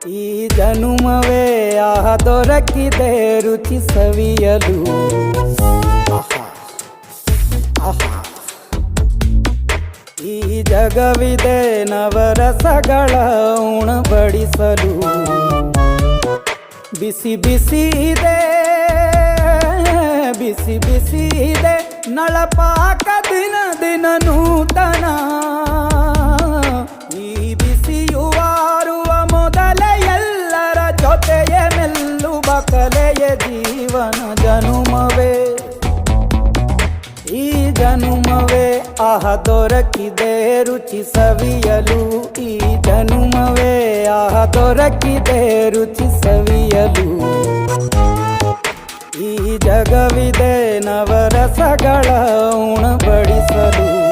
ಈ ಜನುಮವೇ ದೊರಕಿದೆ ರುಚಿ ಸವಿಯಲು. ಆಹಾ, ಆಹಾ. ಈ ಜಗವಿದೆ ನವರಸಗಳ ಉಣಬಡಿಸಲು. ಬಿಸಿ ಬಿಸಿ ಇದೆ, ಬಿಸಿ ಬಿಸಿ ಇದೆ ನಳಪಾಕ ದಿನ ದಿನ ನೂತನ. ಈ ಬಿಸಿಯುವಾರುವ ಮೊದಲೇ ಎಲ್ಲರ ಜೊತೆಯೇ ಮೆಲ್ಲುವ ಕಲೆಯ ಜೀವನ ಜನುಮವೇ. ಈ ಜನುಮವೇ ದೊರಕಿದೆ ರುಚಿ ಸವಿಯಲು. ಈ ಜನುಮವೇ ದೊರಕಿದೆ ರುಚಿ ಸವಿಯಲು. ಈ ಜಗವಿದೆ ನವರಸಗಳ ಉಣಬಡಿಸಲು.